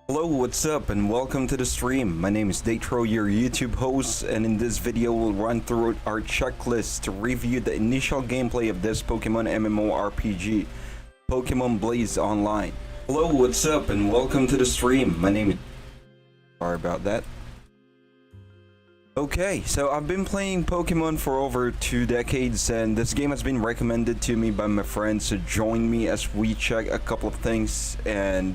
Hello, what's up, and welcome to the stream. My name is Daetro, your YouTube host, and in this video we'll run through our checklist to review the initial gameplay of this Pokemon MMORPG, Pokemon Blaze Online. Hello, what's up, and welcome to the stream. My name is... Sorry about that. Okay, so I've been playing Pokemon for over 2 decades, and this game has been recommended to me by my friends to join me as we check a couple of things and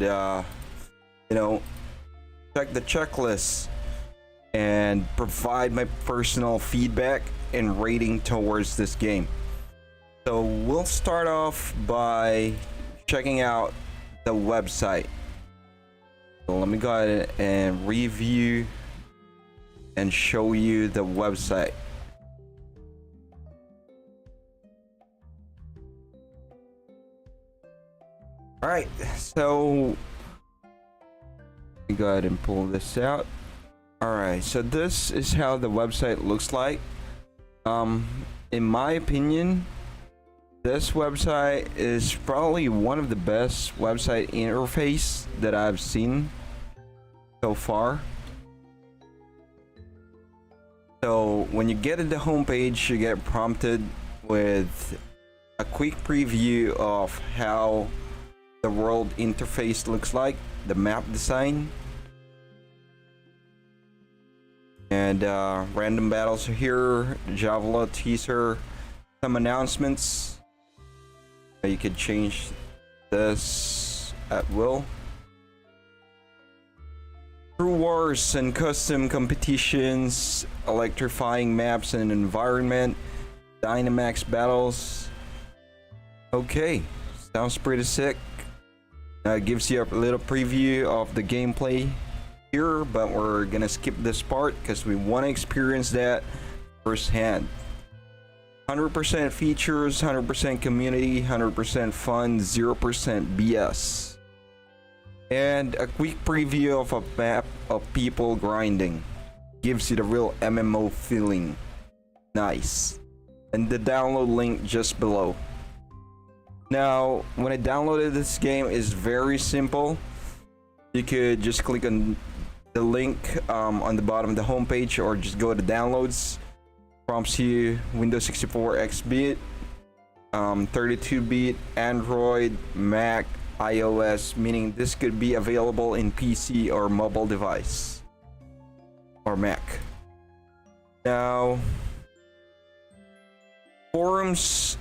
check the checklist and provide my personal feedback and rating towards this game. So we'll start off by checking out the website. So let me go ahead and review and show you the website. Alright, so go ahead and pull this out. Alright, so this is how the website looks like. In my opinion, this website is probably one of the best website interface that I've seen so far. So when you get to the homepage, you get prompted with a quick preview of how the world interface looks like, the map design, and random battles are here, Javelot teaser, some announcements. You could change this at will. True wars and custom competitions, electrifying maps and environment, Dynamax battles. Okay, sounds pretty sick. It gives you a little preview of the gameplay here, but we're gonna skip this part because we want to experience that firsthand. 100% features, 100% community, 100% fun, 0% BS. And a quick preview of a map of people grinding. Gives you the real MMO feeling. Nice. And the download link just below. Now, when I downloaded this game, is very simple. You could just click on the link on the bottom of the homepage, or just go to downloads. Prompts you Windows 64 X-bit, 32-bit, Android, Mac, iOS, meaning this could be available in PC or mobile device or Mac. Now, forums.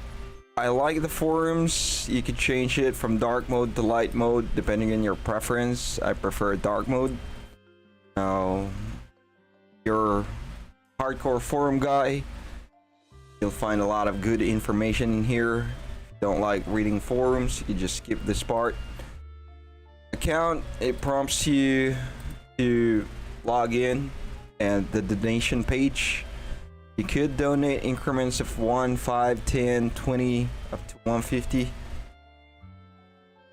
I like the forums. You could change it from dark mode to light mode depending on your preference. I prefer dark mode. Now, you're a hardcore forum guy, you'll find a lot of good information in here. If you don't like reading forums, you just skip this part. Account, it prompts you to log in and the donation page. You could donate increments of 1, 5, 10, 20, up to 150.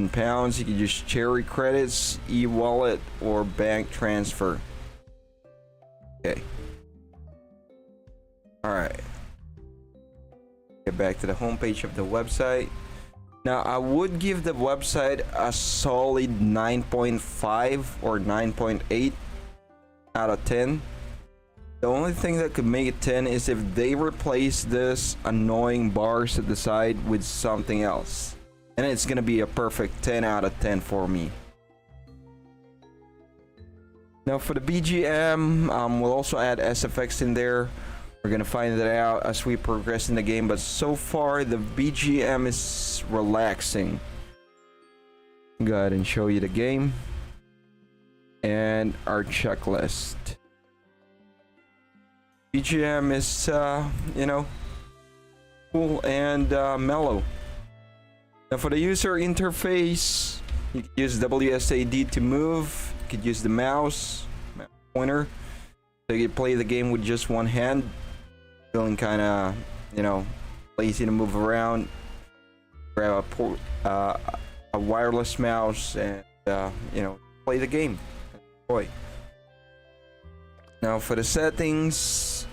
In pounds, you can use cherry credits, e-wallet, or bank transfer. Okay. Alright. Get back to the homepage of the website. Now, I would give the website a solid 9.5 or 9.8 out of 10. The only thing that could make it 10 is if they replace this annoying bars at the side with something else. And it's gonna be a perfect 10 out of 10 for me. Now for the BGM, we'll also add SFX in there. We're gonna find that out as we progress in the game, but so far the BGM is relaxing. Go ahead and show you the game and our checklist. BGM is, cool and mellow. Now for the user interface, you can use WSAD to move. You could use the mouse pointer, so you can play the game with just one hand. Feeling kind of, lazy to move around. Grab a wireless mouse and, play the game. Enjoy. Now for the settings,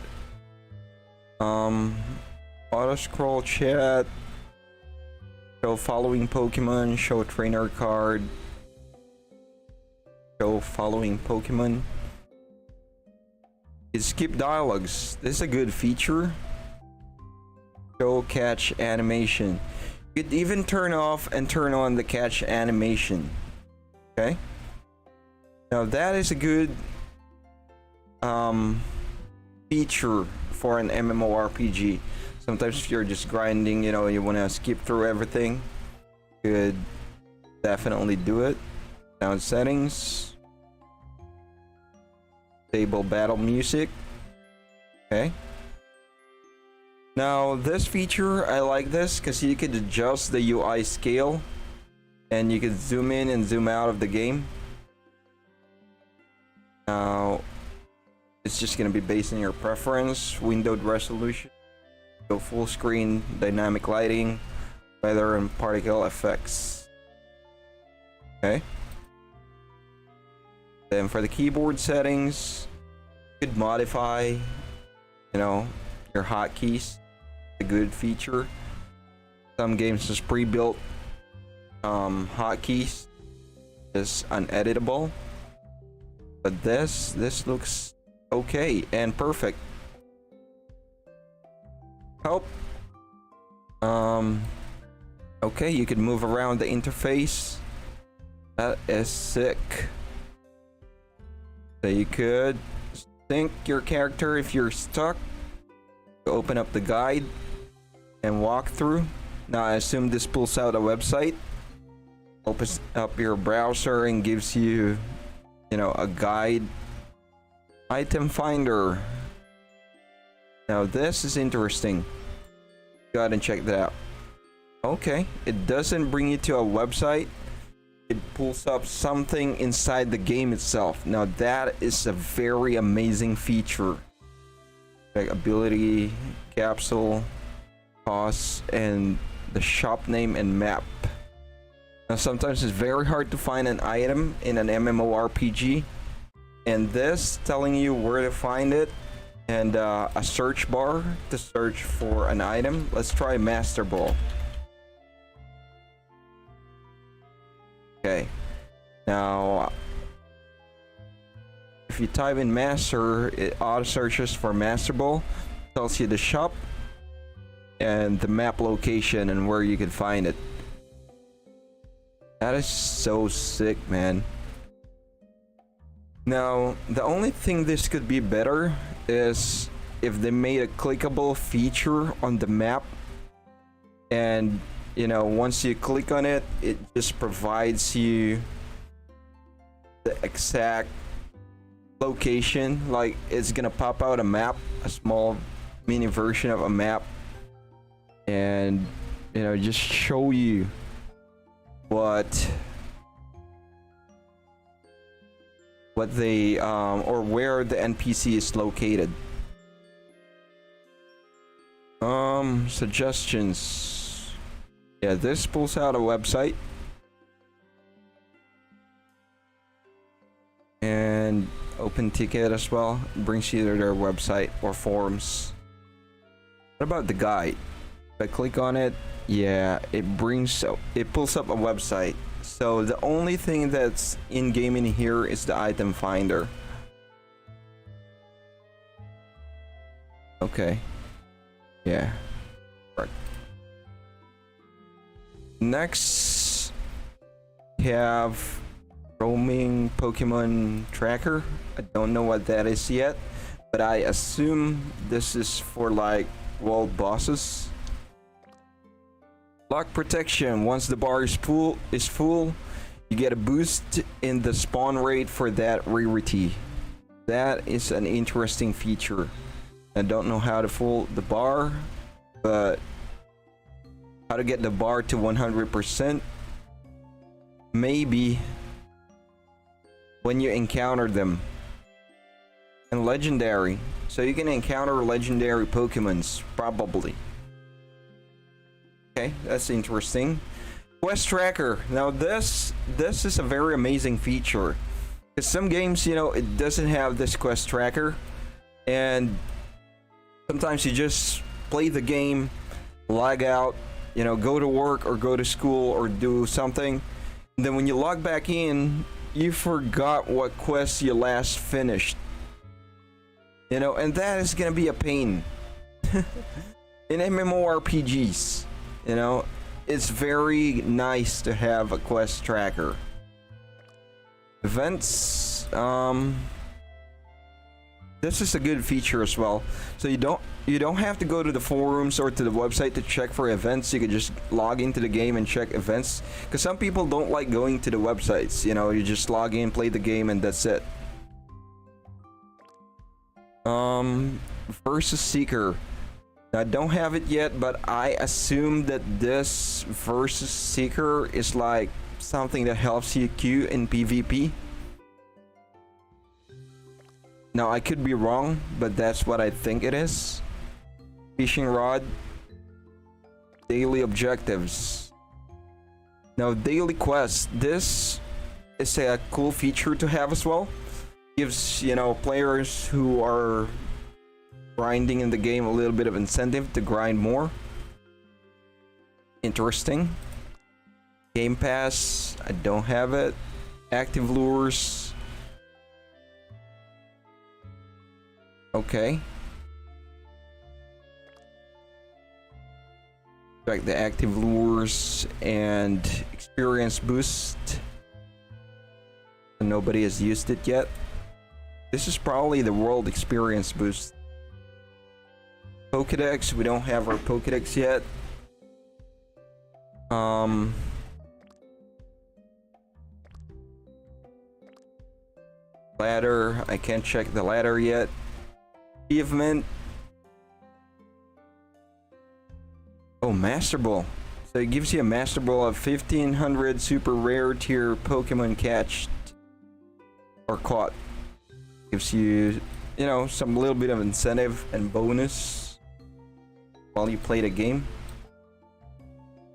auto scroll chat, show following Pokemon, show trainer card, show following Pokemon. You skip dialogues. This is a good feature. Show catch animation. You could even turn off and turn on the catch animation. Okay. Now that is a good feature for an MMORPG. Sometimes if you're just grinding, you want to skip through everything, you could definitely do it. Sound settings. Stable battle music. Okay. Now this feature, I like this because you could adjust the UI scale and you could zoom in and zoom out of the game. Now it's just going to be based on your preference. Windowed resolution, go full screen, dynamic lighting, weather and particle effects. Okay. Then for the keyboard settings, you could modify, your hotkeys. A good feature. Some games just pre-built hotkeys is uneditable, but this looks okay and perfect. Help. Okay, you can move around the interface. That is sick. So you could sync your character if you're stuck. Open up the guide and walk through. Now I assume this pulls out a website, opens up your browser and gives you, a guide. Item finder. Now this is interesting. Go ahead and check that out. Okay, it doesn't bring you to a website. It pulls up something inside the game itself. Now that is a very amazing feature. Like ability, capsule, costs, and the shop name and map. Now sometimes it's very hard to find an item in an MMORPG, and this telling you where to find it and a search bar to search for an item. Let's try Master Ball. Okay, now if you type in Master, it auto searches for Master Ball, tells you the shop and the map location and where you can find it. That is so sick, man. Now the only thing this could be better is if they made a clickable feature on the map, and once you click on it, it just provides you the exact location. Like it's gonna pop out a map, a small mini version of a map, and just show you what they or where the NPC is located. Suggestions. Yeah, this pulls out a website and open ticket as well. It brings you to their website or forums. What about the guide? If I click on it, yeah, it pulls up a website. So the only thing that's in game in here is the item finder. Okay. Yeah. Right. Next, we have roaming Pokemon tracker. I don't know what that is yet, but I assume this is for like world bosses. Lock protection. Once the bar is full, you get a boost in the spawn rate for that rarity. That is an interesting feature. I don't know how to fill the bar, but how to get the bar to 100%. Maybe when you encounter them. And legendary. So you can encounter legendary Pokemons, probably. Okay, that's interesting. Quest tracker. Now this is a very amazing feature. Because some games, it doesn't have this quest tracker. And sometimes you just play the game, log out, go to work or go to school or do something. And then when you log back in, you forgot what quest you last finished. You know, and that is gonna be a pain. In MMORPGs, you know, it's very nice to have a quest tracker. Events, this is a good feature as well. So you don't have to go to the forums or to the website to check for events. You can just log into the game and check events. Because some people don't like going to the websites. You know, you just log in, play the game, and that's it. Versus Seeker. I don't have it yet, but I assume that this Versus Seeker is like something that helps you queue in PvP. Now, I could be wrong, but that's what I think it is. Fishing rod. Daily objectives. Now, daily quests. This is a cool feature to have as well. Gives, you know, players who are grinding in the game a little bit of incentive to grind more. Interesting. Game Pass. I don't have it. Active lures. Okay. Like the active lures and experience boost. Nobody has used it yet. This is probably the world experience boost. Pokédex, we don't have our Pokédex yet. Ladder, I can't check the ladder yet. Achievement. Oh, Master Ball. So it gives you a Master Ball of 1500 super rare tier Pokemon catched or caught. Gives you, you know, some little bit of incentive and bonus while you play the game.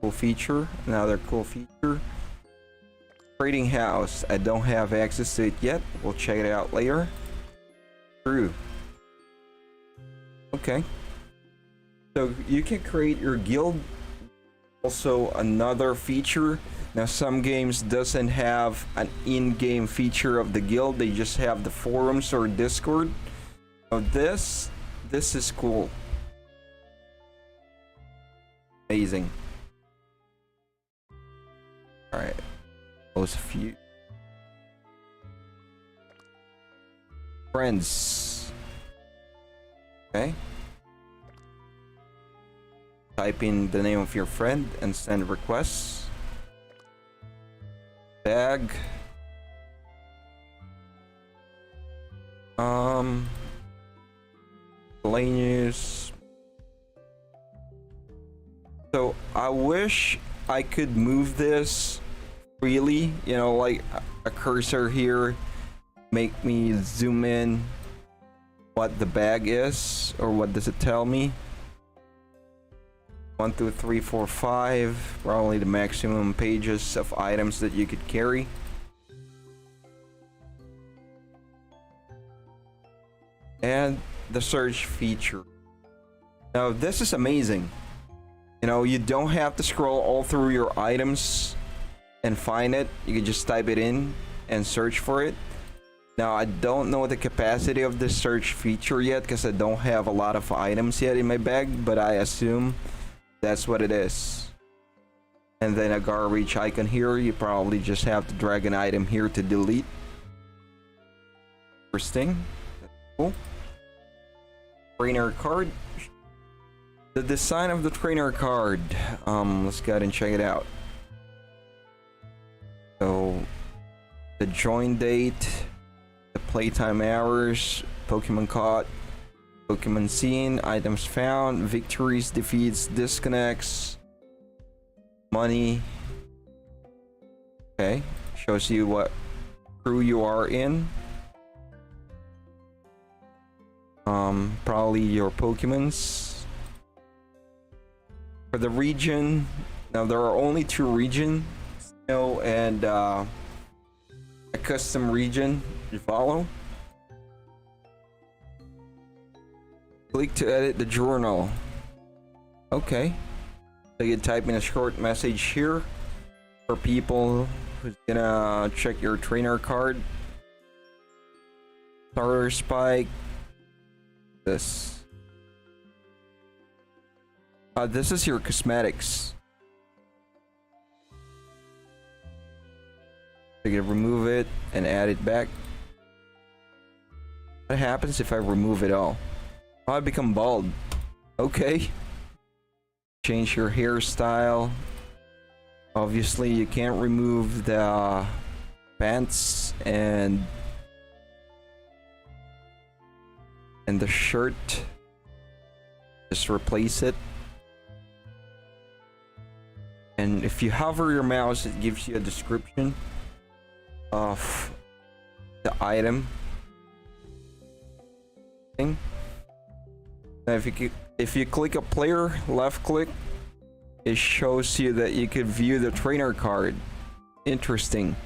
Cool feature. Another cool feature. Trading house. I don't have access to it yet. We'll check it out later. True. Okay. So you can create your guild. Also another feature. Now some games doesn't have an in-game feature of the guild. They just have the forums or Discord. So this is cool. Amazing. Alright. Close a few. Friends. Okay. Type in the name of your friend and send requests. Bag. Play news. So I wish I could move this freely, you know, like a cursor here, make me zoom in what the bag is, or what does it tell me. 1, 2, 3, 4, 5, probably the maximum pages of items that you could carry. And the search feature. Now this is amazing. You know, you don't have to scroll all through your items and find it. You can just type it in and search for it. Now I don't know the capacity of this search feature yet because I don't have a lot of items yet in my bag, but I assume that's what it is. And then a garbage icon here. You probably just have to drag an item here to delete. Interesting. That's cool. Trainer card. The design of the trainer card. Let's go ahead and check it out. So the join date, the playtime hours, Pokemon caught, Pokemon seen, items found, victories, defeats, disconnects, money. Okay, shows you what crew you are in. Probably your Pokemons. For the region, now there are only 2 regions, snow and a custom region you follow. Click to edit the journal. Okay. So you type in a short message here for people who's gonna check your trainer card. Starter spike. This. This is your cosmetics. You can remove it and add it back. What happens if I remove it all? Oh, I become bald. Okay. Change your hairstyle. Obviously, you can't remove the pants and the shirt. Just replace it. And if you hover your mouse, it gives you a description of the item. Now if you click a player, left click, it shows you that you could view the trainer card. Interesting.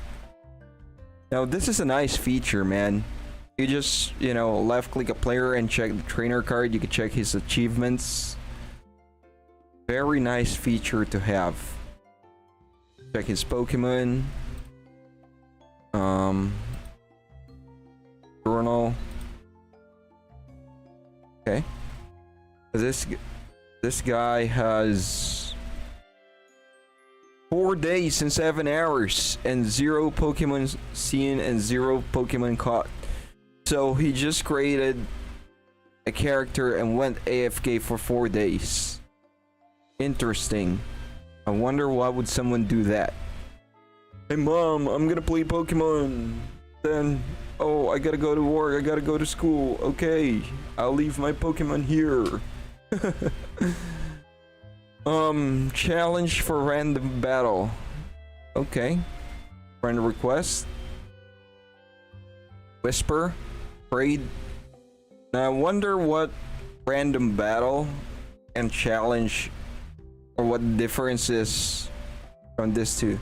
Now this is a nice feature, man. You just, you know, left click a player and check the trainer card. You can check his achievements. Very nice feature to have. Check his Pokemon. Journal. Okay. This guy has 4 days and 7 hours and 0 Pokemon seen and 0 Pokemon caught. So he just created a character and went AFK for 4 days. Interesting. I wonder why would someone do that. Hey mom, I'm gonna play Pokemon. Then, oh, I gotta go to work, I gotta go to school. Okay, I'll leave my Pokemon here. Challenge for random battle. Okay. Friend request. Whisper. Trade. Now I wonder what random battle and challenge, or what the difference is from this two.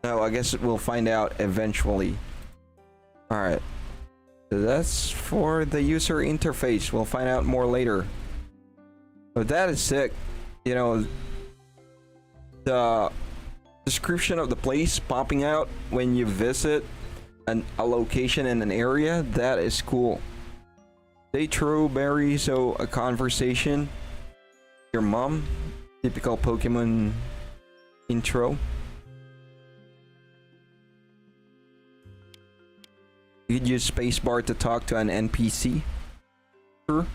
No, I guess we'll find out eventually. Alright. So that's for the user interface. We'll find out more later. But that is sick. You know, the description of the place popping out when you visit a location in an area, that is cool. Daetro Berry, so a conversation. Your mom. Typical Pokemon intro. You could use spacebar to talk to an NPC. Sure.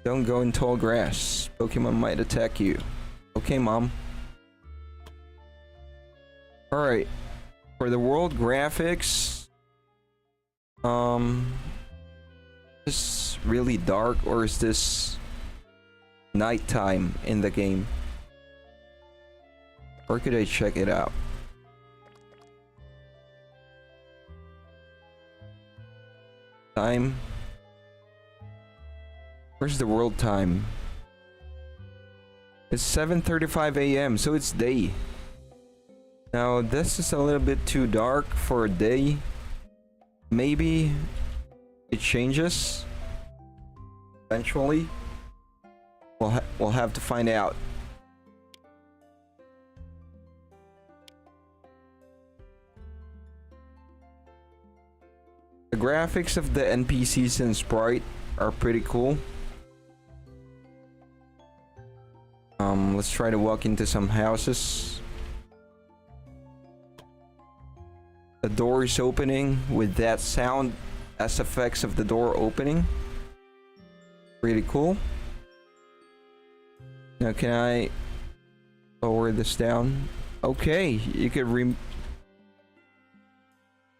Don't go in tall grass. Pokemon might attack you. Okay, mom. Alright. For the world graphics, is this really dark, or is this nighttime in the game? Or could I check it out? Time. Where's the world time? It's 7:35 a.m. so it's day. Now this is a little bit too dark for a day. Maybe it changes eventually. We'll have to find out. The graphics of the NPCs and sprite are pretty cool. Let's try to walk into some houses. The door is opening with that sound as effects of the door opening. Really cool. Now can I lower this down? Okay, you could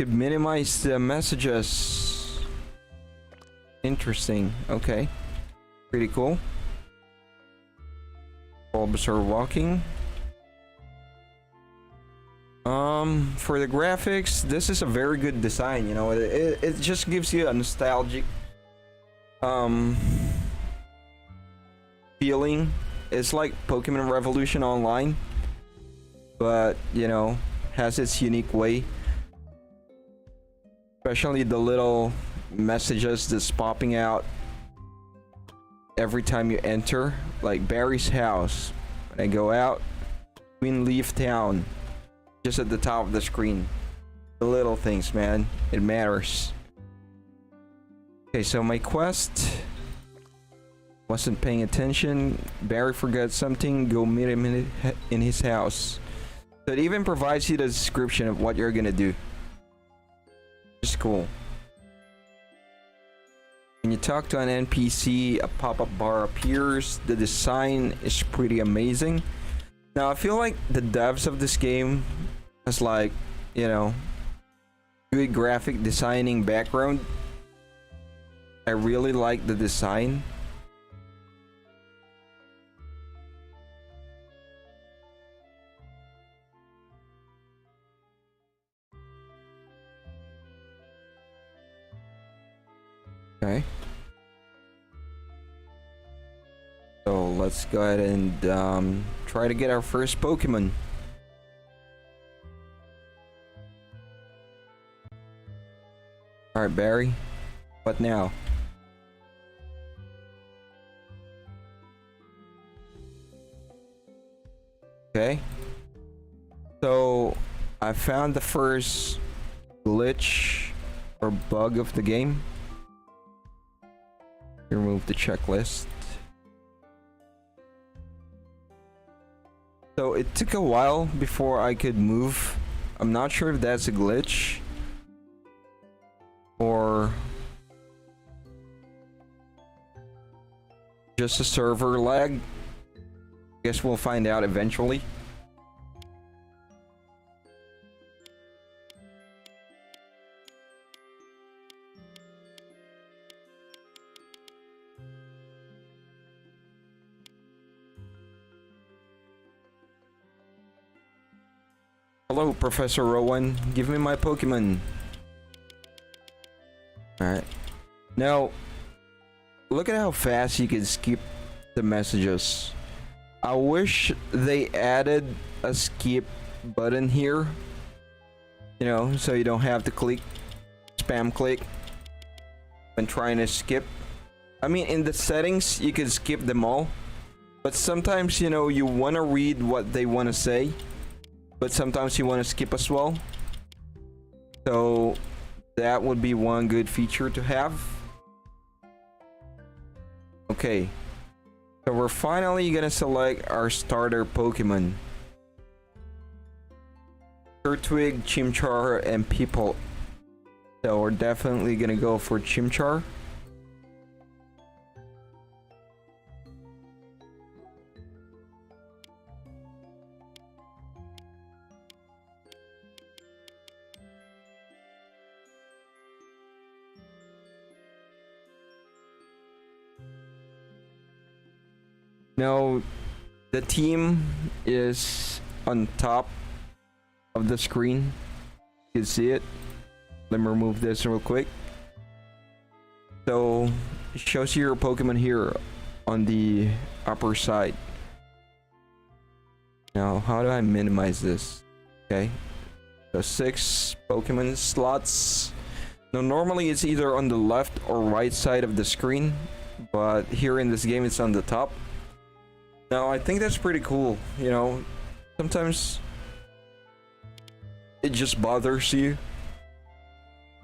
minimize the messages. Interesting. Okay. Pretty cool. Bulbs are walking. For the graphics, this is a very good design, you know. It just gives you a nostalgic feeling. It's like Pokemon Revolution Online, but you know, has its unique way. Especially the little messages that's popping out every time you enter, like Barry's house. When I go out, Queen Leaf Town, just at the top of the screen. The little things, man, it matters. Okay, so my quest, wasn't paying attention. Barry forgot something. Go meet him in his house. So it even provides you the description of what you're gonna do. It's cool. When you talk to an NPC, a pop-up bar appears. The design is pretty amazing. Now I feel like the devs of this game has, like, you know, good graphic designing background. I really like the design. Okay. So let's go ahead and try to get our first Pokemon. Alright, Barry. What now? Okay. So I found the first glitch or bug of the game. Remove the checklist. So it took a while before I could move. I'm not sure if that's a glitch or just a server lag. Guess we'll find out eventually. Hello, Professor Rowan. Give me my Pokemon. Alright. Now, look at how fast you can skip the messages. I wish they added a skip button here. You know, so you don't have to spam click when trying to skip. I mean, in the settings, you can skip them all. But sometimes, you know, you want to read what they want to say. But sometimes you want to skip as well. So that would be one good feature to have. Okay. So we're finally gonna select our starter Pokemon. Turtwig, Chimchar, and People. So we're definitely gonna go for Chimchar. Now, the team is on top of the screen. You can see it. Let me remove this real quick. So, it shows you your Pokemon here on the upper side. Now, how do I minimize this? Okay. So, 6 Pokemon slots. Now, normally it's either on the left or right side of the screen. But here in this game, it's on the top. Now, I think that's pretty cool, you know. Sometimes it just bothers you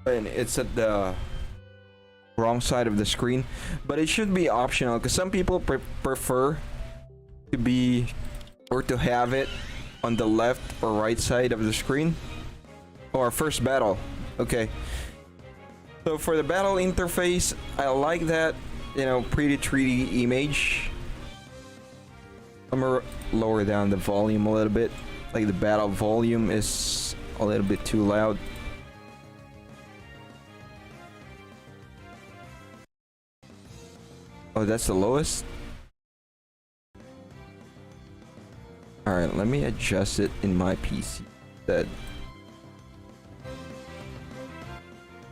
and it's at the wrong side of the screen, but it should be optional because some people prefer to be or to have it on the left or right side of the screen. Oh, our first battle. Okay. So for the battle interface, I like that, you know, pretty 3D image. I'm gonna lower down the volume a little bit. Like the battle volume is a little bit too loud. Oh, that's the lowest? Alright, let me adjust it in my PC instead.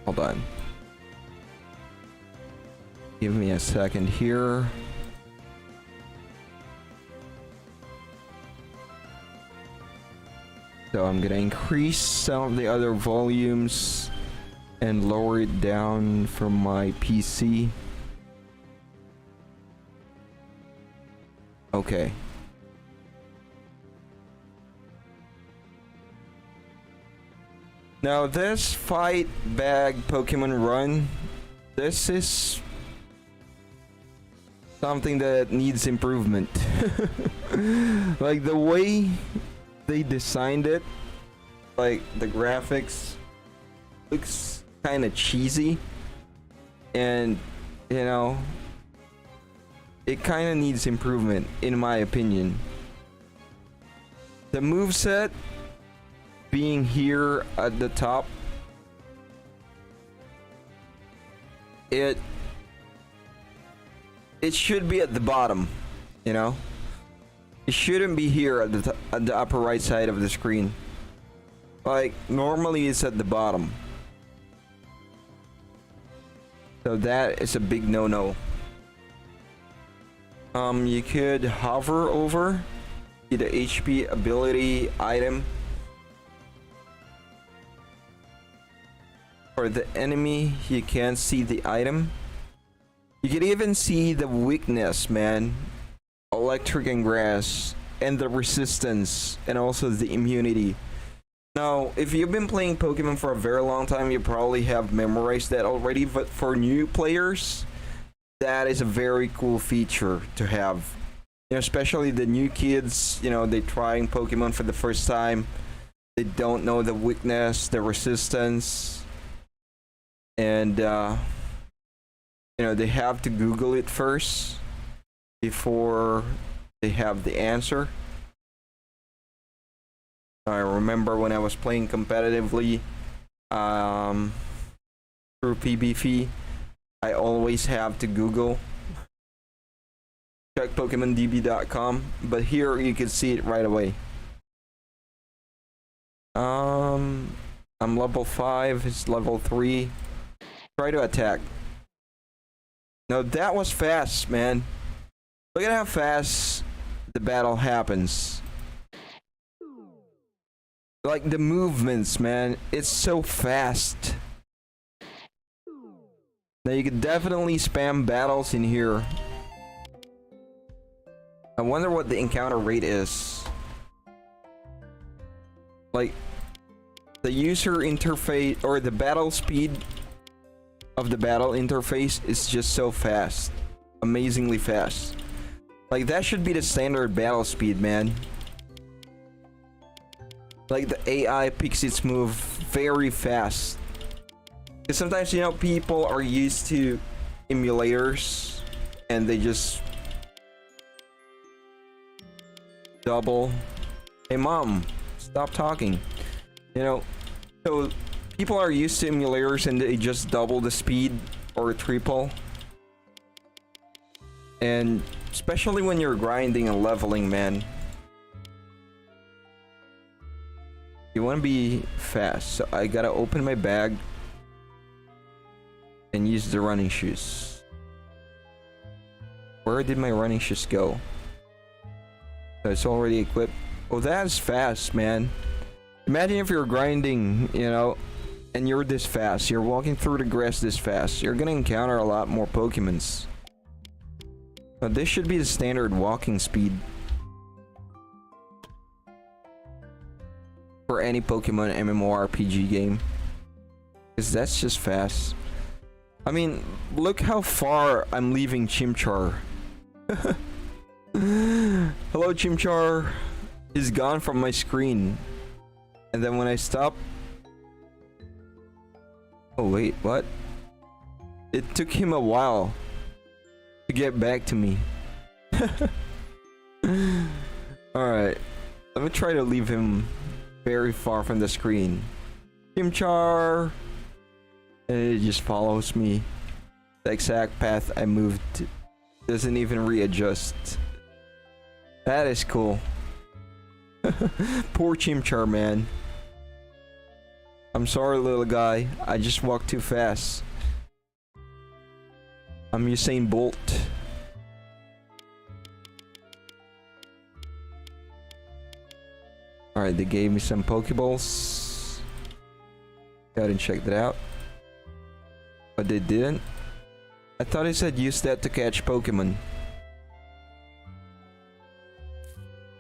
Hold on. Give me a second here. So I'm gonna increase some of the other volumes and lower it down from my PC. Okay. Now this fight bag Pokemon run, this is something that needs improvement. Like the way they designed it, like the graphics looks kind of cheesy, and you know, it kind of needs improvement in my opinion. The moveset being here at the top, it should be at the bottom, you know. It shouldn't be here at the upper right side of the screen. Like normally it's at the bottom. So that is a big no-no. You could hover over the HP ability item for the enemy. You can't see the item. You can even see the weakness, man. Electric and grass, and the resistance, and also the immunity. Now, if you've been playing Pokemon for a very long time, you probably have memorized that already, but for new players, that is a very cool feature to have. You know, especially the new kids, you know, they're trying Pokemon for the first time. They don't know the weakness, the resistance, and you know, they have to Google it first before they have the answer. I remember when I was playing competitively through PBV, I always have to Google, check PokemonDB.com, but here you can see it right away. I'm level 5, it's level 3. Try to attack. Now that was fast, man. Look at how fast the battle happens. Like the movements, man, it's so fast. Now you could definitely spam battles in here. I wonder what the encounter rate is. Like the user interface or the battle speed of the battle interface is just so fast. Amazingly fast. Like that should be the standard battle speed, man. Like the AI picks its move very fast. Because sometimes, you know, people are used to emulators and they just double. Hey mom, stop talking. You know, so people are used to emulators and they just double the speed or triple. And especially when you're grinding and leveling, man, you want to be fast. So I gotta open my bag and use the running shoes. Where did my running shoes go? So it's already equipped. Oh, that's fast, man. Imagine if you're grinding, you know, and you're this fast. You're walking through the grass this fast. You're gonna encounter a lot more Pokemons. Now, this should be the standard walking speed for any Pokemon MMORPG game. Because that's just fast. I mean, look how far I'm leaving Chimchar. Hello, Chimchar. He's gone from my screen. And then when I stop... Oh, wait, what? It took him a while to get back to me. Alright. Let me try to leave him very far from the screen. Chimchar! And it just follows me. The exact path I moved to. Doesn't even readjust. That is cool. Poor Chimchar, man. I'm sorry, little guy. I just walked too fast. I'm Usain Bolt. Alright, they gave me some Pokeballs. Go ahead and check that out. But they didn't. I thought it said use that to catch Pokemon.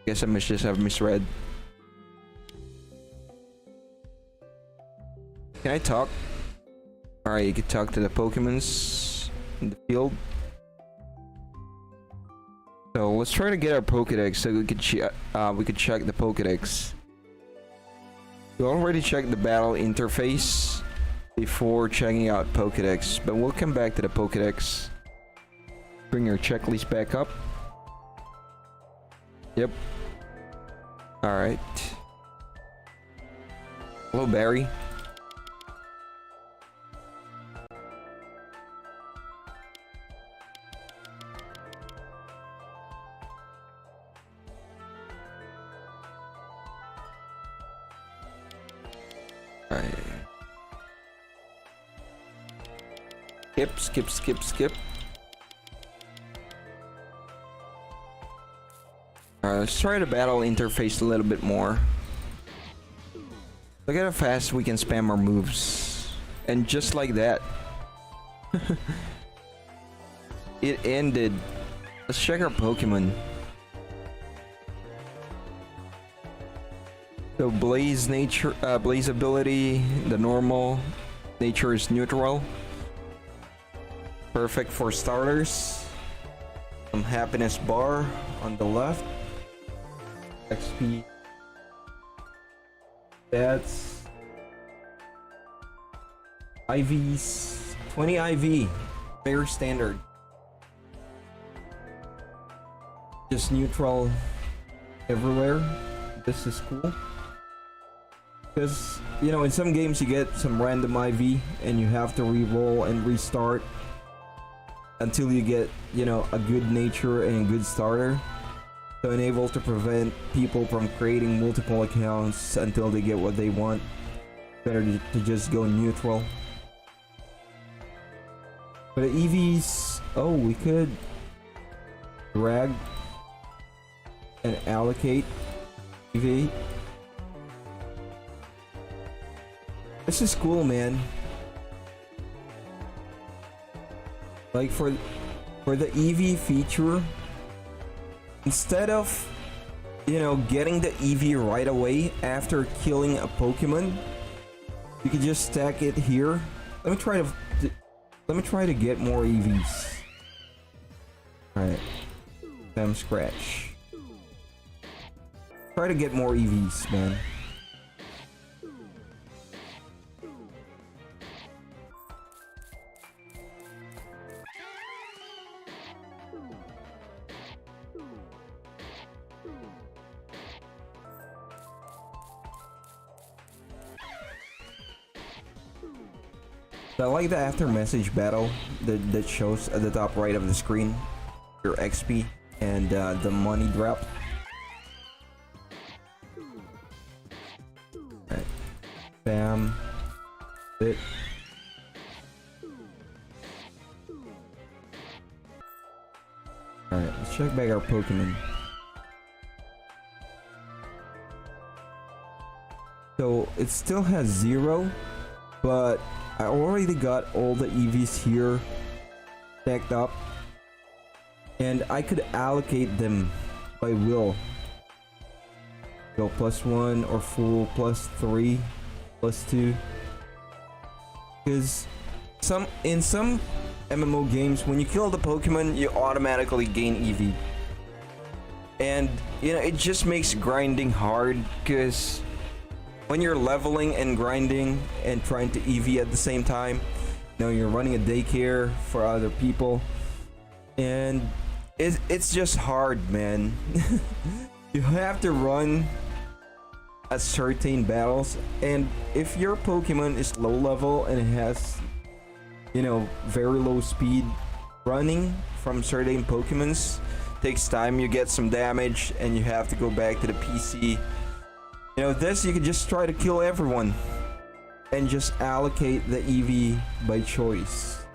Guess I must just have misread. Can I talk? Alright, you can talk to the Pokemons in the field. So let's try to get our Pokedex so we could check the Pokedex. We already checked the battle interface before checking out Pokedex, but we'll come back to the Pokedex. Bring your checklist back up. Yep. Alright. Hello, Barry. Alright. Skip. Alright, let's try the battle interface a little bit more. Look at how fast we can spam our moves. And just like that. It ended. Let's check our Pokemon. So Blaze nature, Blaze ability, the normal. Nature is neutral. Perfect for starters. Some happiness bar on the left. XP. That's IVs. 20 IV. Very standard. Just neutral everywhere. This is cool. Because, you know, in some games you get some random IV and you have to re-roll and restart until you get, you know, a good nature and a good starter. So enable to prevent people from creating multiple accounts until they get what they want. Better to just go neutral. For the EVs, oh, we could drag and allocate EV. This is cool, man. Like for the EV feature, instead of, you know, getting the EV right away after killing a Pokemon, you can just stack it here. Let me try to get more EVs. Alright. Sam Scratch. Try to get more EVs, man. I like the after message battle that shows at the top right of the screen your XP and the money drop. Alright. Bam. It. Alright, let's check back our Pokemon. So it still has 0, but I already got all the EVs here stacked up, and I could allocate them by will. Go +1 or full +3, +2. Because in some MMO games, when you kill the Pokemon, you automatically gain EV, and you know it just makes grinding hard because when you're leveling and grinding and trying to EV at the same time, you know, you're running a daycare for other people, and it's just hard, man. You have to run at certain battles, and if your Pokemon is low level and it has, you know, very low speed, running from certain Pokemons takes time. You get some damage and you have to go back to the PC. You know, this you can just try to kill everyone and just allocate the EV by choice.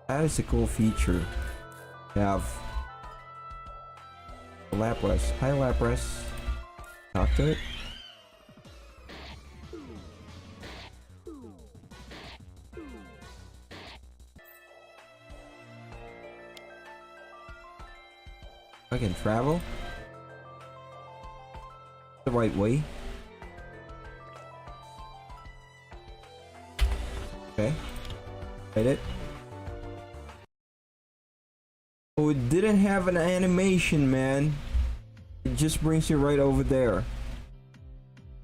That is a cool feature. You have Lapras. Hi, Lapras. Talk to it. I can travel the right way. Hit it. Oh, it didn't have an animation, man. It just brings you right over there.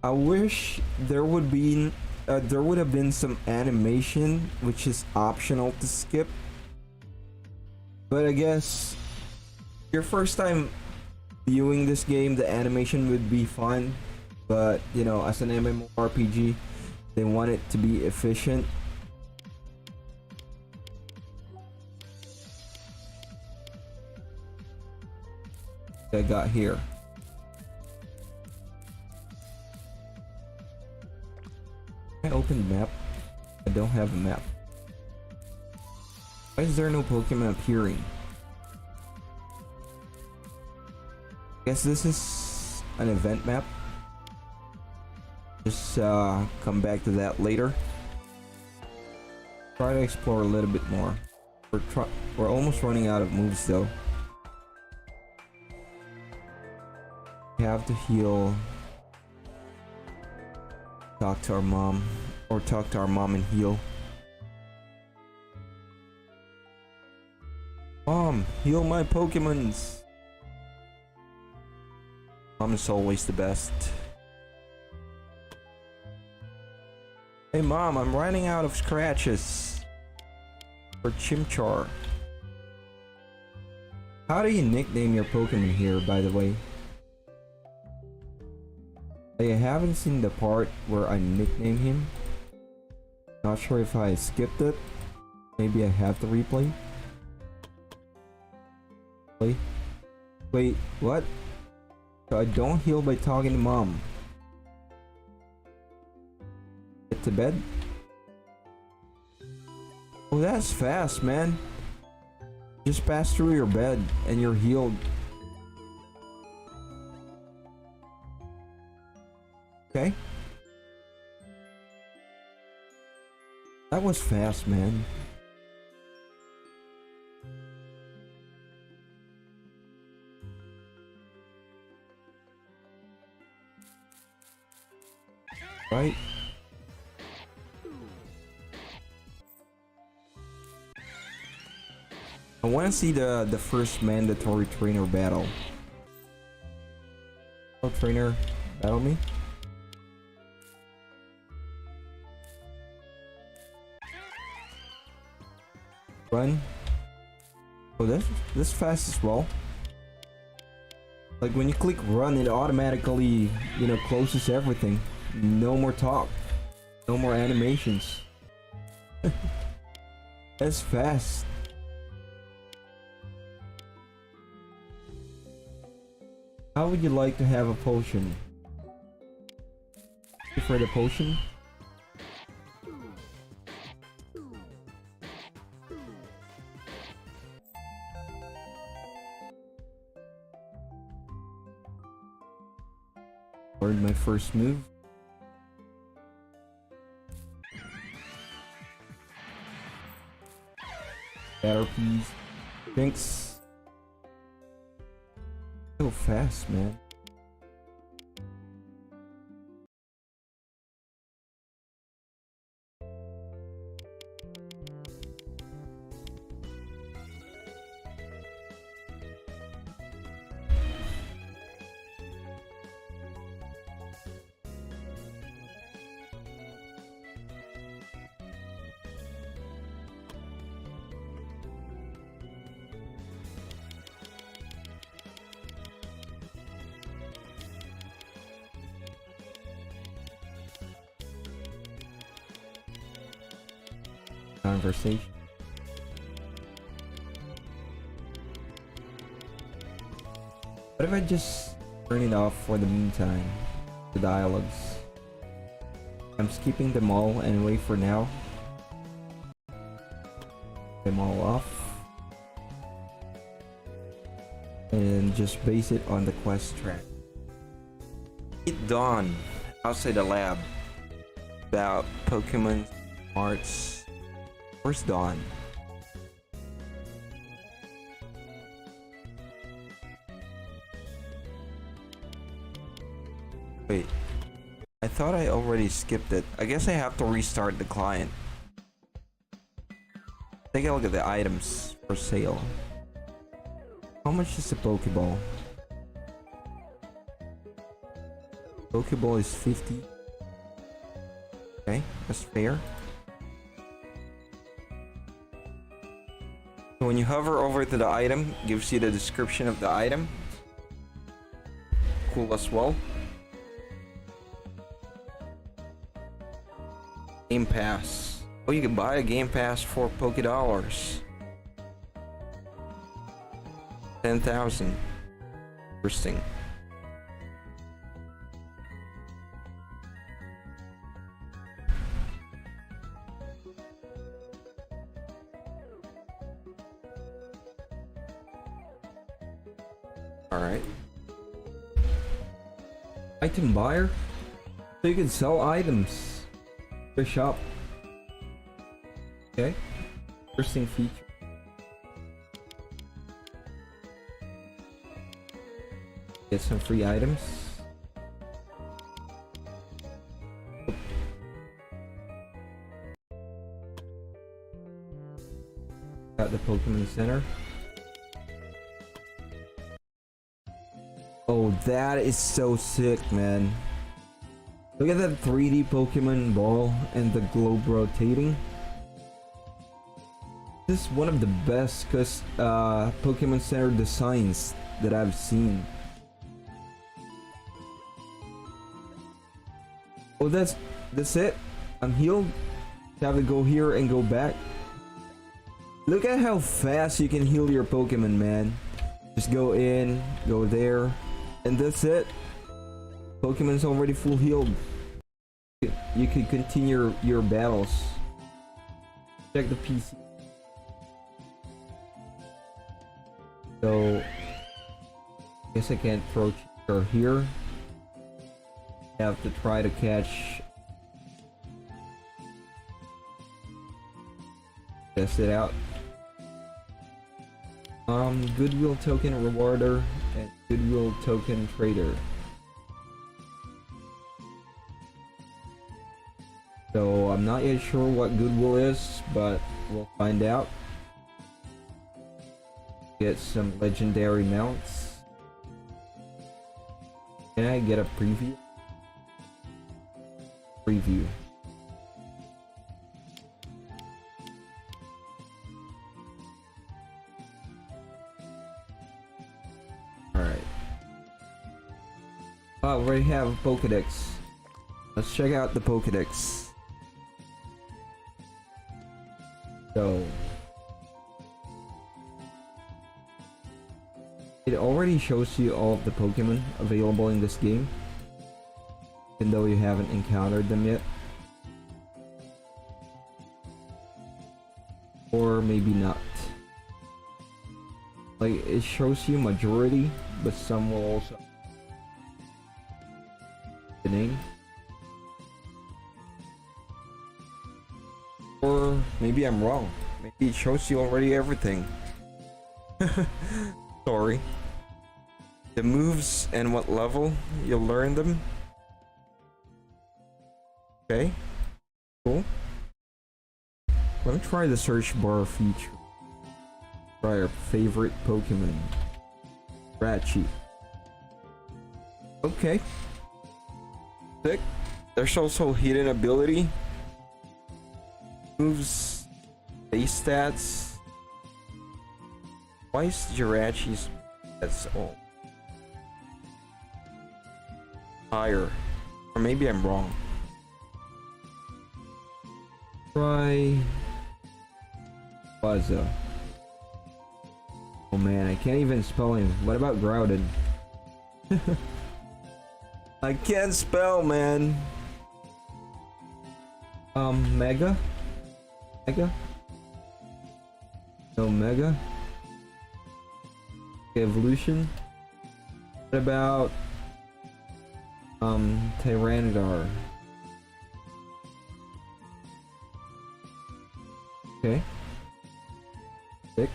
I wish there would have been some animation, which is optional to skip. But I guess your first time viewing this game, the animation would be fun. But you know, as an MMORPG, they want it to be efficient. I got here. I opened map. I don't have a map. Why is there no Pokemon appearing? Guess this is an event map. Just come back to that later. Try to explore a little bit more. We're almost running out of moves though. We have to heal. Talk to our mom. Or talk to our mom and heal. Mom, heal my Pokemons. Mom is always the best. Hey mom, I'm running out of scratches for Chimchar. How do you nickname your Pokemon here, by the way? I haven't seen the part where I nickname him. Not sure if I skipped it. Maybe I have to replay. Wait, what? So I don't heal by talking to mom. Get to bed? Oh, that's fast, man. Just pass through your bed and you're healed. Okay. That was fast, man. Right? I want to see the first mandatory trainer battle. Oh, trainer, battle me. Run. Oh, that's fast as well. Like when you click run, it automatically, you know, closes everything. No more talk. No more animations. That's fast. How would you like to have a potion? For the potion? Learned my first move. Caterpies. Thanks. So fast, man. Conversation. What if I just turn it off for the meantime? The dialogues. I'm skipping them all anyway for now. Them all off. And just base it on the quest track. Meet Dawn outside the lab about Pokemon arts. Where's Dawn? Wait, I thought I already skipped it. I guess I have to restart the client. Take a look at the items for sale. How much is a Pokeball? Pokeball is 50. Okay, that's fair. So when you hover over to the item, it gives you the description of the item. Cool as well. Game Pass. Oh, you can buy a Game Pass for $Poké. 10,000. Interesting. Alright. Item buyer? So you can sell items. The shop. Okay. Interesting feature. Get some free items. Got the Pokemon Center. Oh, that is so sick, man. Look at that 3D Pokemon ball and the globe rotating. This is one of the best Pokemon Center designs that I've seen. Oh, that's it. I'm healed. Have to go here and go back. Look at how fast you can heal your Pokemon, man. Just go in, go there, and that's it. Pokemon's already full healed. You can continue your battles. Check the PC. So, I guess I can't throw her here. Have to try to catch. Test it out. Goodwill token rewarder and goodwill token trader. So I'm not yet sure what goodwill is, but we'll find out. Get some legendary mounts. Can I get a preview? Preview. Alright. Oh, we already have a Pokedex. Let's check out the Pokedex. So it already shows you all of the Pokemon available in this game, even though you haven't encountered them yet. Or maybe not. Like, it shows you majority, but some will also the name. Or maybe I'm wrong. Maybe it shows you already everything. Sorry. The moves and what level you'll learn them. Okay. Cool. Let me try the search bar feature. Try our favorite Pokemon. Ratchi. Okay. Sick. There's also hidden ability. Moves, base stats. Why is Jirachi's that's all higher? Or maybe I'm wrong. Try Plaza. Oh man, I can't even spell him. What about Groudon? I can't spell, man. Mega? Mega? No, Mega? Evolution? What about Tyranitar? Okay. Sick.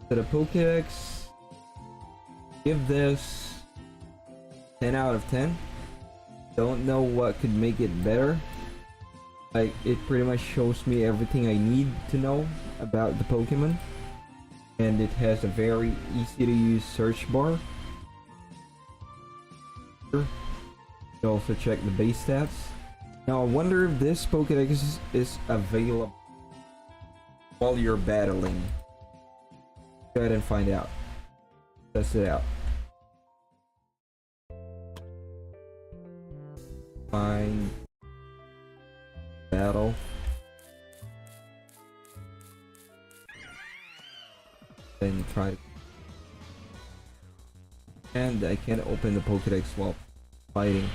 Set a Pokedex. Give this 10 out of 10. Don't know what could make it better. Like, it pretty much shows me everything I need to know about the Pokemon. And it has a very easy to use search bar. You can also check the base stats. Now I wonder if this Pokédex is available while you're battling. Go ahead and find out. Test it out. Find battle. Then try. And I can't open the Pokédex while fighting.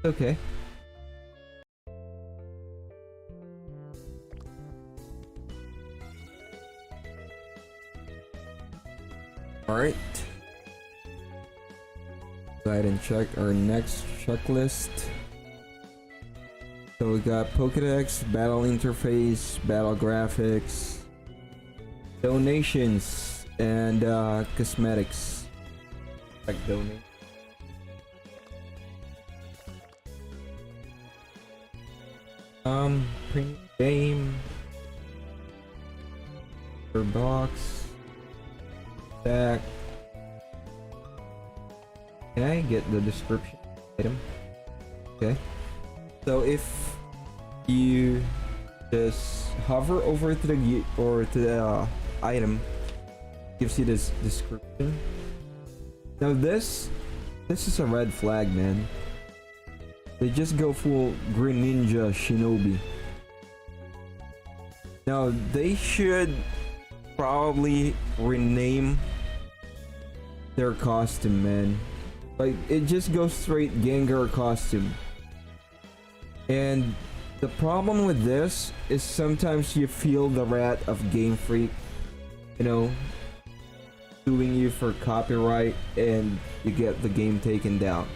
Okay. Alright. Go ahead and check our next checklist. So we got Pokédex, battle interface, battle graphics, donations, and cosmetics. Like donate. Print game. Per box. Stack. Can I get the description item? Okay. So if you just hover over to the item, gives you this description. Now this is a red flag, man. They just go full Green Ninja Shinobi. Now they should probably rename their costume, man. Like, it just goes straight Gengar costume. And the problem with this is sometimes you feel the wrath of Game Freak, you know, suing you for copyright, and you get the game taken down.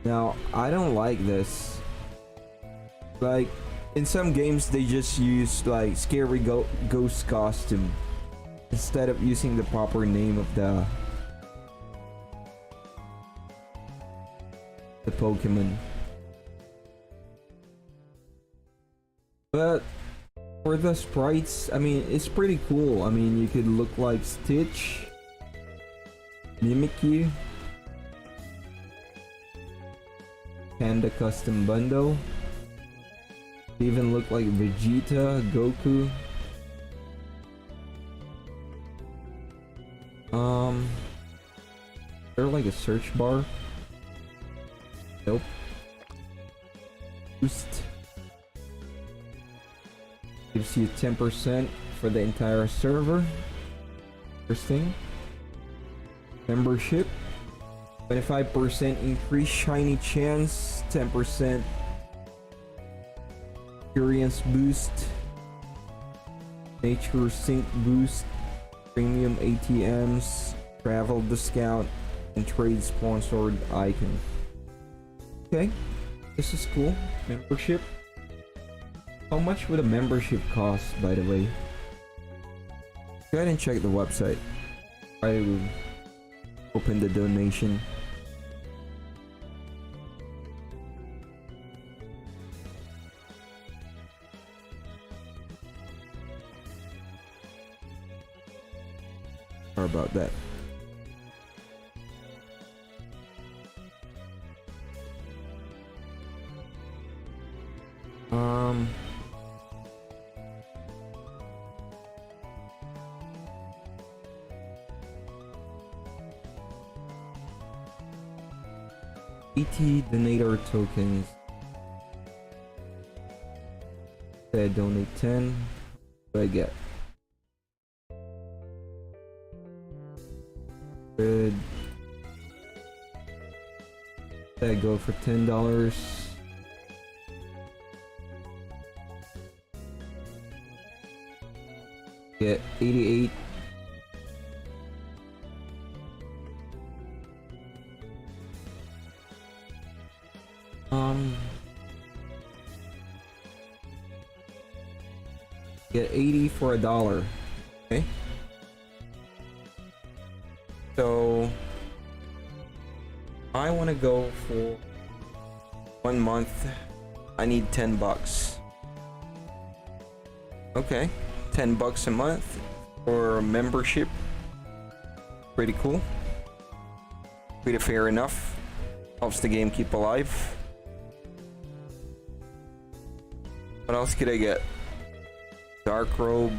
Now, I don't like this. Like, in some games they just use like scary ghost costume instead of using the proper name of the Pokemon. But for the sprites, I mean, it's pretty cool. I mean, you could look like Stitch, Mimikyu, Panda Custom Bundle, even look like Vegeta, Goku. Is there like a search bar? Nope. Boost. Gives you 10% for the entire server. Interesting. Membership. 25% increase shiny chance. 10% experience boost. Nature sync boost. Premium ATMs. Travel discount. And trade sponsored icon. Okay, this is cool. Membership. How much would a membership cost, by the way? Go ahead and check the website. Try to open the donation. How about that? Donator tokens. I donate 10. What do I get? Good. I go for $10. Get 88. Get 80 for $1. Okay. So I want to go for 1 month. I need $10. Okay, $10 a month for membership. Pretty cool. Pretty fair enough. Helps the game keep alive. What else could I get? Dark robe.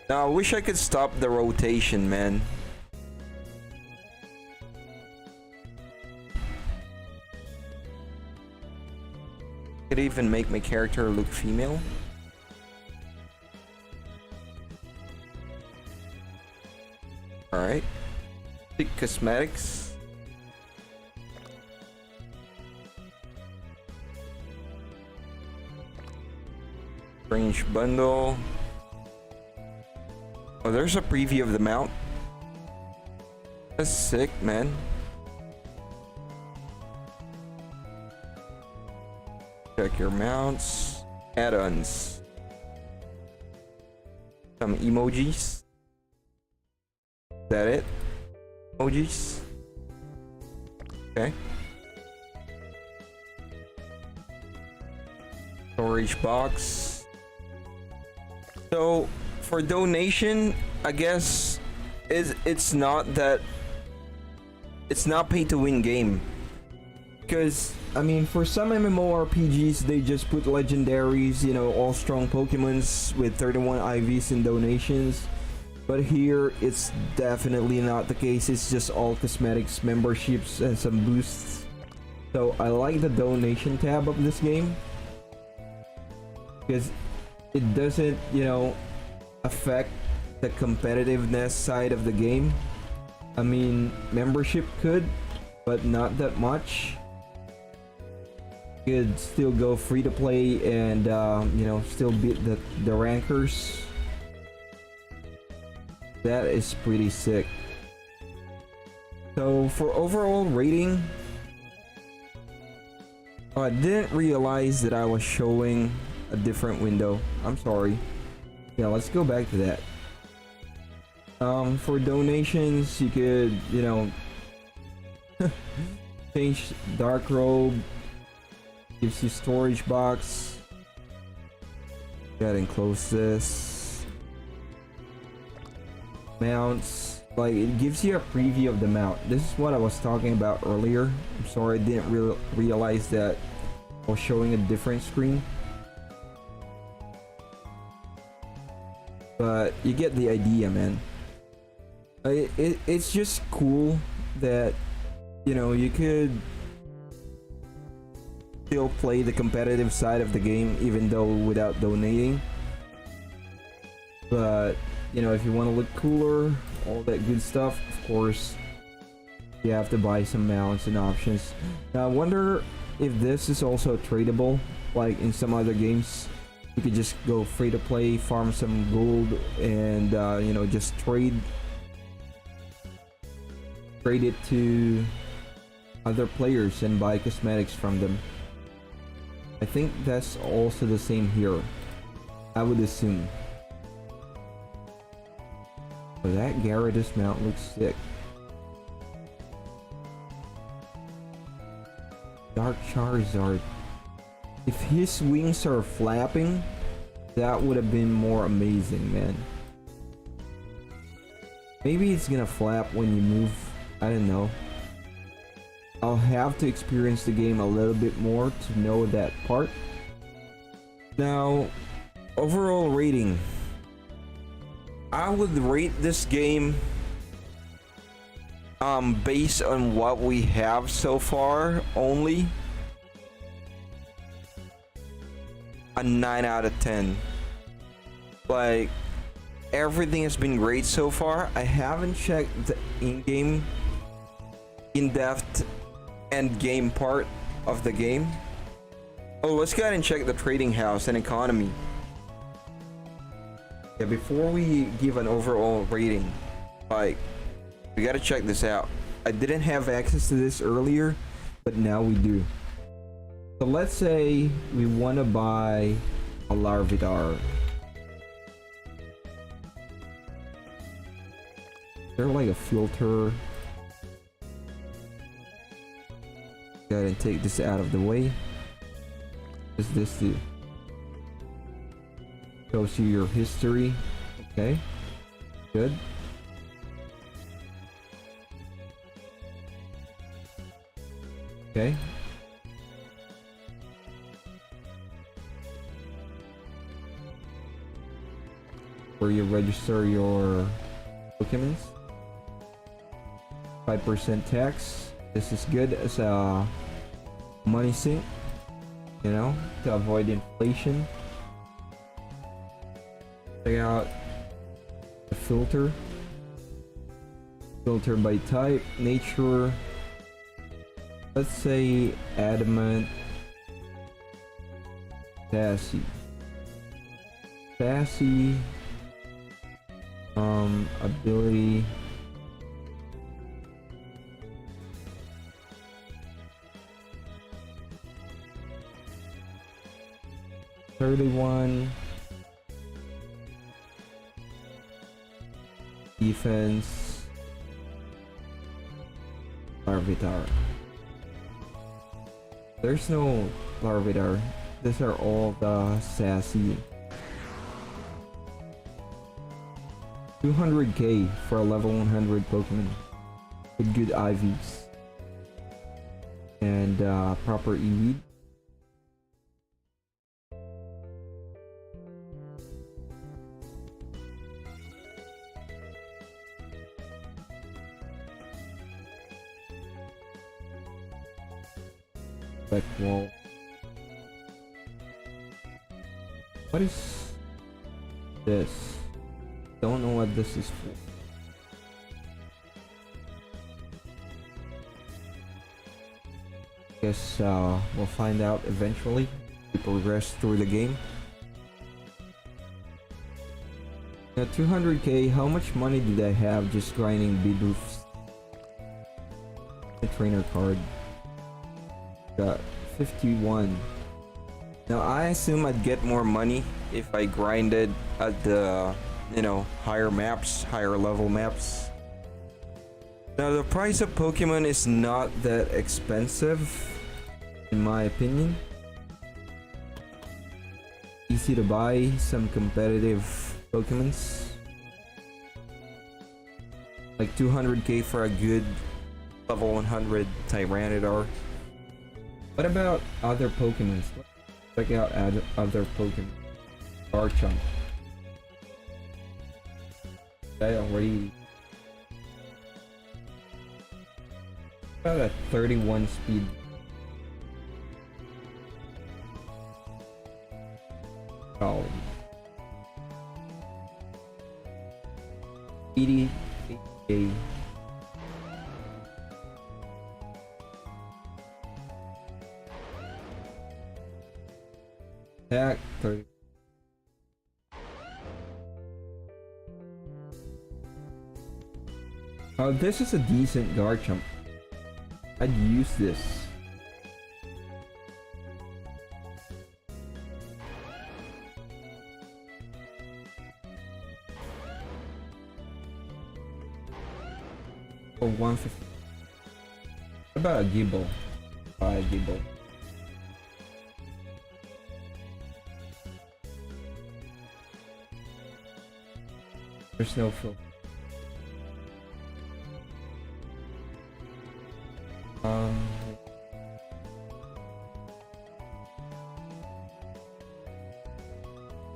Now I wish I could stop the rotation, man. Could even make my character look female. Alright. Pick cosmetics. Range bundle. Oh, there's a preview of the mount. That's sick, man. Check your mounts. Add-ons. Some emojis. Is that it? Emojis. Okay. Storage box. So for donation, I guess it's not pay to win game. Because I mean, for some MMORPGs, they just put legendaries, you know, all strong Pokemons with 31 IVs and donations. But here, it's definitely not the case. It's just all cosmetics, memberships, and some boosts. So I like the donation tab of this game, because it doesn't, you know, affect the competitiveness side of the game. I mean, membership could, but not that much. You could still go free to play and you know, still beat the rankers. That is pretty sick. So for overall rating, oh, I didn't realize that I was showing a different window. I'm sorry. Yeah, let's go back to that. For donations, you could, you know, change dark robe. Gives you storage box. Go ahead and close this. Mounts, like, it gives you a preview of the mount. This is what I was talking about earlier. I'm sorry, I didn't realize that I was showing a different screen. But you get the idea, man. It's just cool that, you know, you could still play the competitive side of the game even though without donating. But you know, if you want to look cooler, all that good stuff, of course you have to buy some mounts and options. Now I wonder if this is also tradable, like in some other games. You could just go free to play, farm some gold, and you know, just trade it to other players and buy cosmetics from them. I think that's also the same here, I would assume. But that Gyarados mount looks sick. Dark Charizard. If his wings are flapping, that would have been more amazing, man. Maybe it's gonna flap when you move. I don't know. I'll have to experience the game a little bit more to know that part. Now, overall rating. I would rate this game based on what we have so far only a 9 out of 10. Like, everything has been great so far. I haven't checked the in-game in-depth end game part of the game. Oh, let's go ahead and check the trading house and economy. Yeah, before we give an overall rating, like, we gotta check this out. I didn't have access to this earlier, but now we do. So let's say we want to buy a Larvitar. Is there like a filter? Go ahead and take this out of the way. What does this do? Shows you your history. Okay. Good. Okay. Where you register your Pokemons. 5% tax. This is good as a money sink, you know, to avoid inflation. Check out the filter. Filter by type, nature. Let's say adamant, sassy. Sassy. Ability. $31. Defense. Larvitar. There's no Larvitar. These are all the sassy. 200k for a level 100 Pokemon with good IVs and proper EV. Back wall. What is this? Don't know what this is for. Guess we'll find out eventually. We progress through the game. Now 200k, how much money did I have just grinding Bidoof? The trainer card. Got 51. Now I assume I'd get more money if I grinded at the, you know, higher maps, higher level maps. Now the price of Pokemon is not that expensive, in my opinion. Easy to buy some competitive Pokemons. Like 200k for a good level 100 Tyranitar. What about other Pokemons? Check out other Pokemon. Garchomp. I already got a 31 speed. Oh. 88k. Attack 30. Oh, this is a decent Garchomp. I'd use this. For 150. What about a Gible? Buy a Gible. There's no filter.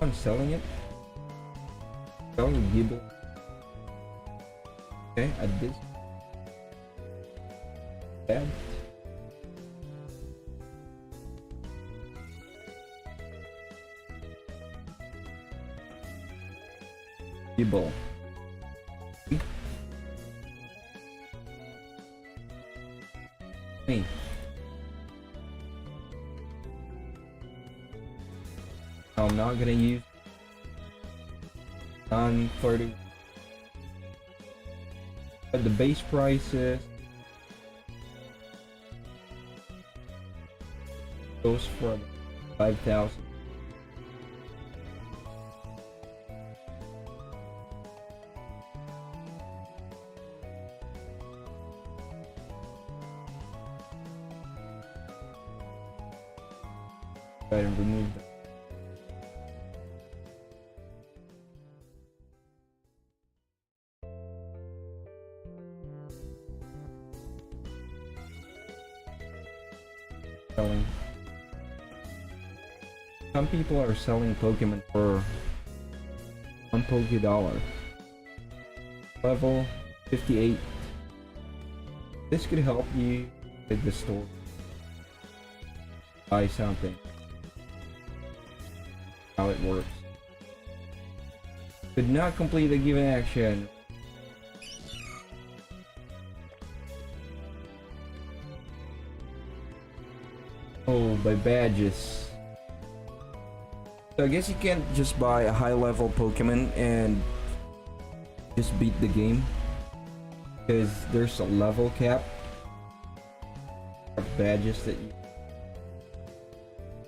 I'm selling it. Selling Gible. Okay, at this. Bad. Gible. Hey. I'm not gonna use non-30, but the base price is goes for 5,000. Go ahead and remove them. Selling. Some people are selling Pokemon for $1 Poké. Level 58. This could help you with the store. Buy something. How it works. Could not complete a given action. Oh, by badges. So I guess you can't just buy a high level Pokemon and just beat the game, because there's a level cap of badges that you,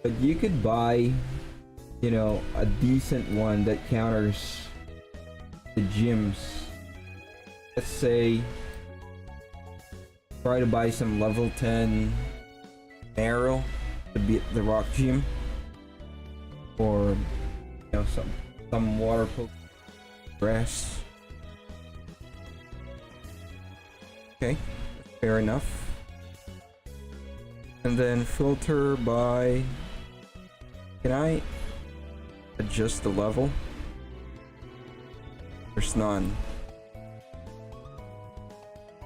but you could buy, you know, a decent one that counters the gyms. Let's say try to buy some level 10 arrow to beat the rock gym, or you know, some water Pokemon grass. Okay, fair enough. And then filter by, can I adjust the level? There's none.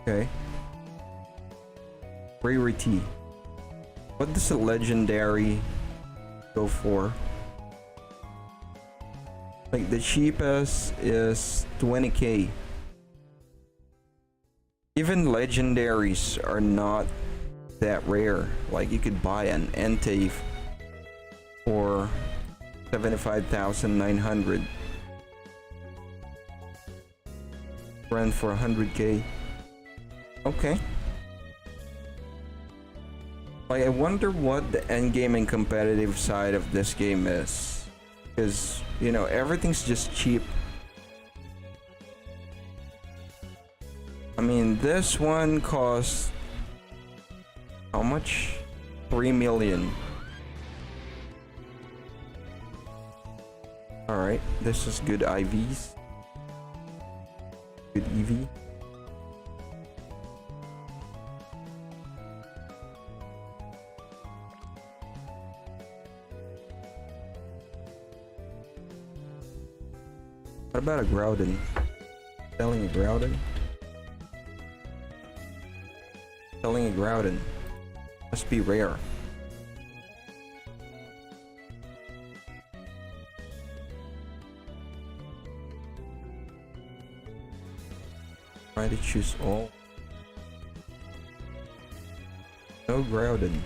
Okay. Rarity. What does a legendary go for? Like the cheapest is 20k. Even legendaries are not that rare. Like you could buy an Entei for 75,900. Rent for 100k. Okay. Like I wonder what the end game and competitive side of this game is, because you know everything's just cheap. I mean, this one costs how much? 3 million. Alright, this is good IVs. Good EV. What about a Groudon? Selling a Groudon? Selling a Groudon. Must be rare. Try to choose all. No Groudon.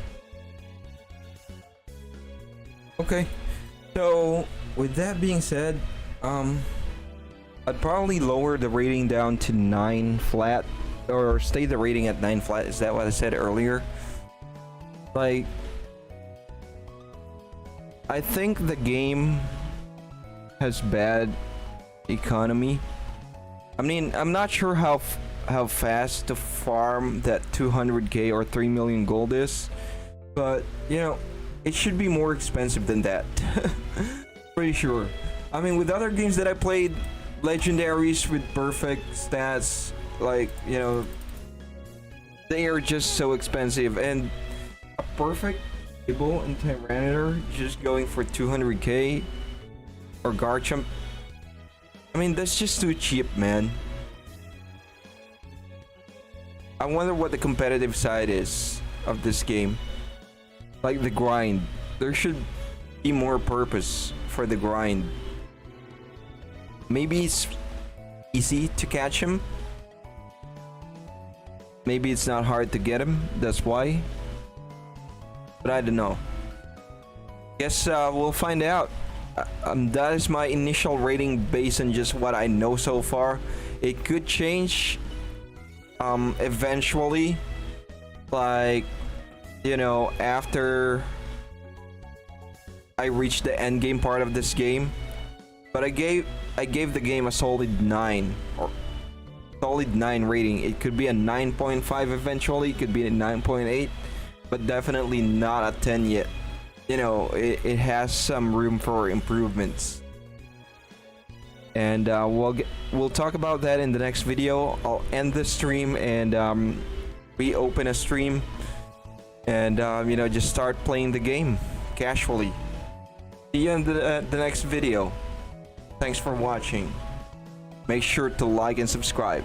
Okay. So with that being said, I'd probably lower the rating down to 9 flat, or stay the rating at 9 flat. Is that what I said earlier? Like, I think the game has bad economy. I mean, I'm not sure how fast to farm that 200k or 3 million gold is, but you know, it should be more expensive than that. Pretty sure. I mean, with other games that I played, legendaries with perfect stats, like, you know, they are just so expensive, and a perfect Able and Tyranitar just going for 200k, or Garchomp. I mean, that's just too cheap, man. I wonder what the competitive side is of this game. Like the grind. There should be more purpose for the grind. Maybe it's easy to catch him. Maybe it's not hard to get him. That's why. But I don't know. Guess we'll find out. That is my initial rating based on just what I know so far. It could change eventually, like, you know, after I reach the end game part of this game. But I gave the game a solid 9, or solid 9 rating. It could be a 9.5 eventually, it could be a 9.8, but definitely not a 10 yet. you know, it has some room for improvements. And we'll talk about that in the next video. I'll end the stream and reopen a stream, and you know, just start playing the game casually. See you in the next video. Thanks for watching. Make sure to like and subscribe.